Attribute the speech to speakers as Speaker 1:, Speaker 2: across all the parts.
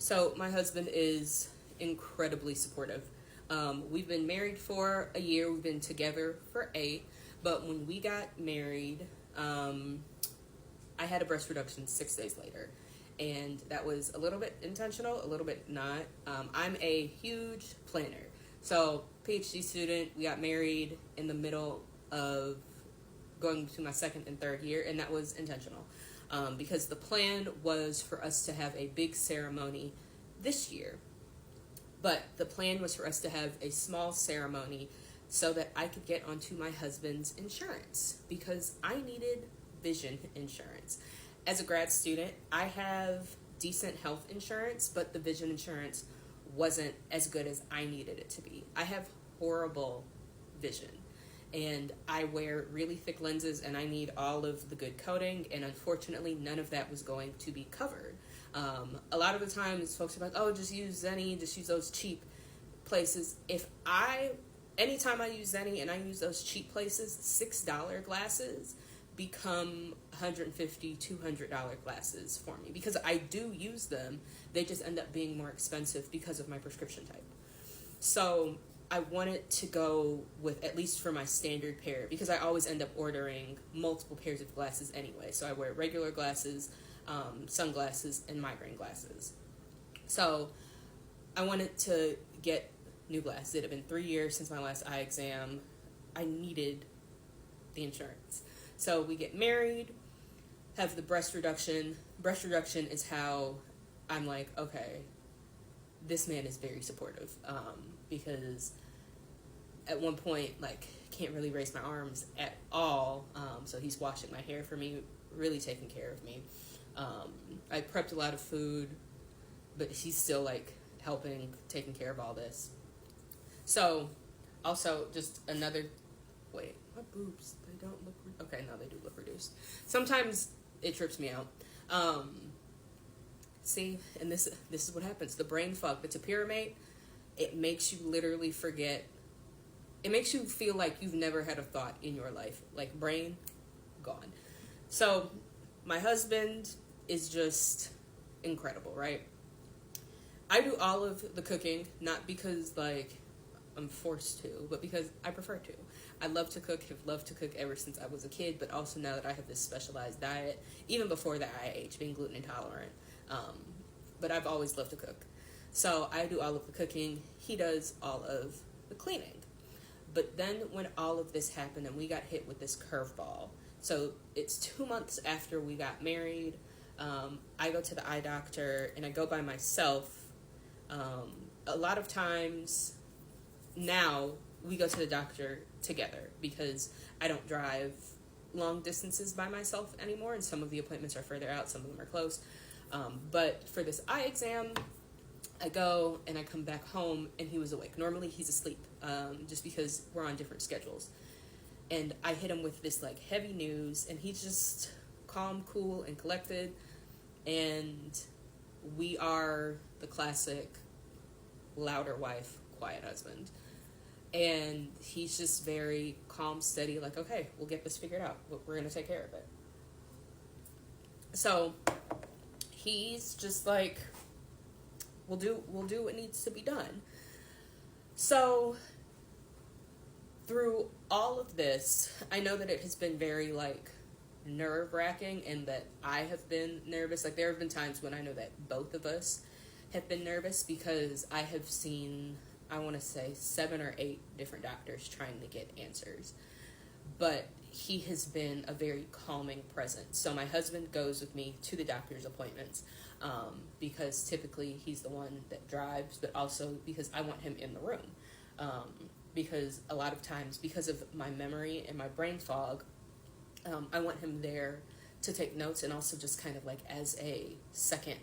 Speaker 1: So my husband is incredibly supportive. We've been married for a year. We've been together for 8. But when we got married, I had a breast reduction 6 days later. And that was a little bit intentional, a little bit not. I'm a huge planner. So PhD student, we got married in the middle of going to my 2nd and 3rd year, and that was intentional. Because the plan was for us to have a big ceremony this year. But the plan was for us to have a small ceremony so that I could get onto my husband's insurance, because I needed vision insurance. As a grad student, I have decent health insurance, but the vision insurance wasn't as good as I needed it to be. I have horrible vision, and I wear really thick lenses, and I need all of the good coating, and unfortunately none of that was going to be covered. A lot of the times folks are like, oh, just use Zenni, just use those cheap places. Anytime I use Zenni and I use those cheap places, $6 glasses become $150, $200 glasses for me, because I do use them. They just end up being more expensive because of my prescription type. So I wanted to go with, at least for my standard pair, because I always end up ordering multiple pairs of glasses anyway. So I wear regular glasses, sunglasses, and migraine glasses. So I wanted to get new glasses. It had been 3 years since my last eye exam. I needed the insurance. So we get married, have the breast reduction. Breast reduction is how I'm like, okay, this man is very supportive. Because at one point, like, can't really raise my arms at all. So he's washing my hair for me, really taking care of me. I prepped a lot of food, but he's still, like, helping, taking care of all this. So, also, just another, wait, my boobs, they don't look, okay, no, they do look reduced. Sometimes it trips me out. See, and this is what happens. The brain fog, the topiramate, it makes you literally forget. It makes you feel like you've never had a thought in your life. Like, brain, gone. So, my husband is just incredible, right? I do all of the cooking, not because, like, I'm forced to, but because I prefer to. I love to cook, have loved to cook ever since I was a kid, but also now that I have this specialized diet, even before the IIH, being gluten intolerant. But I've always loved to cook. So I do all of the cooking. He does all of the cleaning. But then when all of this happened and we got hit with this curveball, so it's 2 months after we got married, I go to the eye doctor and I go by myself. A lot of times now we go to the doctor together because I don't drive long distances by myself anymore, and some of the appointments are further out, some of them are close. But for this eye exam, I go and I come back home and he was awake. Normally he's asleep, just because we're on different schedules. And I hit him with this, like, heavy news, and he's just calm, cool, and collected. And we are the classic louder wife, quiet husband. And he's just very calm, steady, like, okay, we'll get this figured out. We're going to take care of it. So he's just like, we'll do what needs to be done. So through all of this, I know that it has been very, like, nerve-wracking, and that I have been nervous. Like, there have been times when I know that both of us have been nervous, because I have seen, I want to say, 7 or 8 different doctors trying to get answers. But he has been a very calming presence. So my husband goes with me to the doctor's appointments, because typically he's the one that drives, but also because I want him in the room. Because a lot of times, because of my memory and my brain fog, I want him there to take notes, and also just kind of like as a second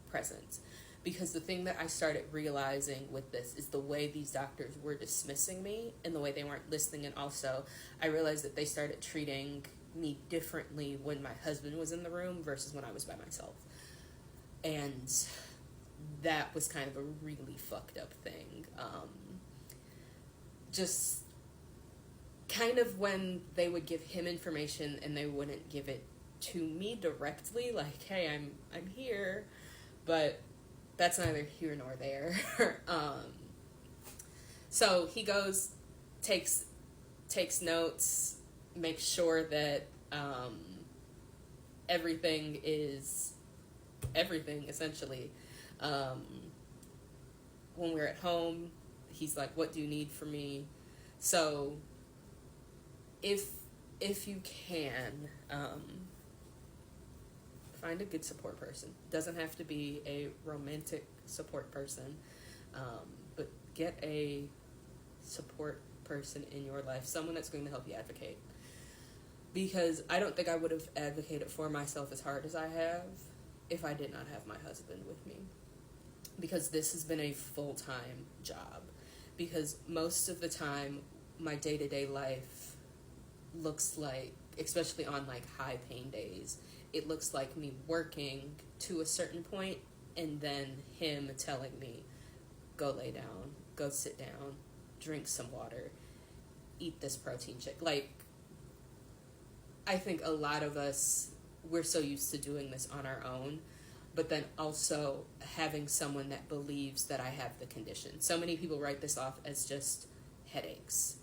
Speaker 1: presence. Because the thing that I started realizing with this is the way these doctors were dismissing me and the way they weren't listening. And also I realized that they started treating me differently when my husband was in the room versus when I was by myself. And that was kind of a really fucked up thing. Just kind of when they would give him information and they wouldn't give it to me directly, like, hey, I'm here, but that's neither here nor there. So he goes, takes notes, makes sure that everything is everything, essentially. When we're at home, he's like, what do you need from me? So if you can, find a good support person. Doesn't have to be a romantic support person, but get a support person in your life, someone that's going to help you advocate. Because I don't think I would have advocated for myself as hard as I have if I did not have my husband with me. Because this has been a full-time job. Because most of the time, my day-to-day life looks like, especially on like high-paying days, it looks like me working to a certain point and then him telling me, go lay down, go sit down, drink some water, eat this protein shake. Like, I think a lot of us, we're so used to doing this on our own, but then also having someone that believes that I have the condition. So many people write this off as just headaches.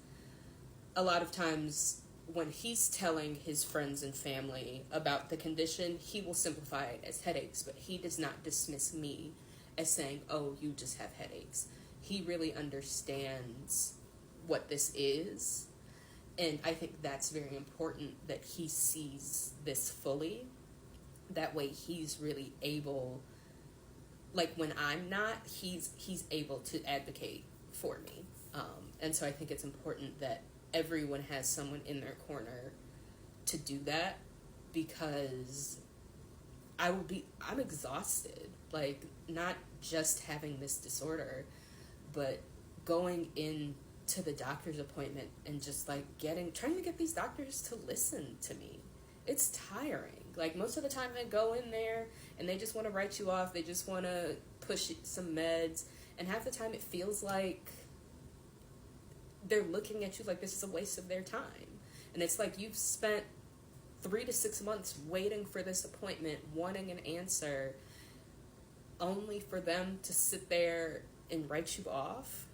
Speaker 1: A lot of times when he's telling his friends and family about the condition, he will simplify it as headaches, but he does not dismiss me as saying, oh, you just have headaches. He really understands what this is. And I think that's very important that he sees this fully. That way he's really able, like when I'm not, he's able to advocate for me. And so I think it's important that everyone has someone in their corner to do that, because I'm exhausted. Like, not just having this disorder, but going into the doctor's appointment and just like trying to get these doctors to listen to me. It's tiring. Like, most of the time I go in there and they just want to write you off. They just want to push some meds. And half the time it feels like they're looking at you like this is a waste of their time. And it's like you've spent 3 to 6 months waiting for this appointment, wanting an answer, only for them to sit there and write you off.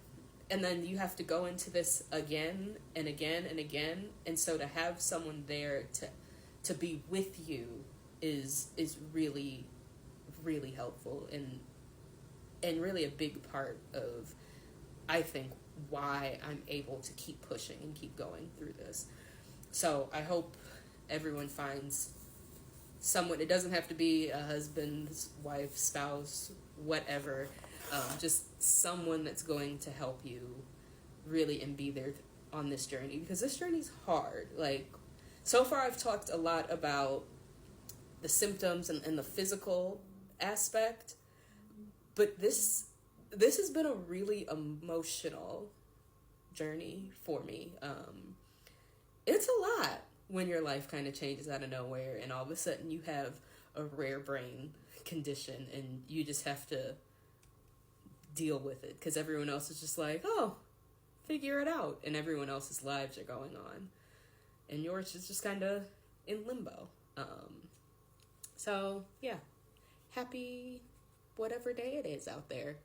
Speaker 1: And then you have to go into this again and again and again. And so to have someone there to be with you is really, really helpful and really a big part of, I think, why I'm able to keep pushing and keep going through this. So I hope everyone finds someone. It doesn't have to be a husband, wife, spouse, whatever. Just someone that's going to help you really and be there on this journey, because this journey's hard. Like, so far I've talked a lot about the symptoms and the physical aspect, but this has been a really emotional journey for me. It's a lot when your life kind of changes out of nowhere and all of a sudden you have a rare brain condition and you just have to deal with it because everyone else is just like, oh, figure it out, and everyone else's lives are going on and yours is just kind of in limbo. So yeah, happy whatever day it is out there.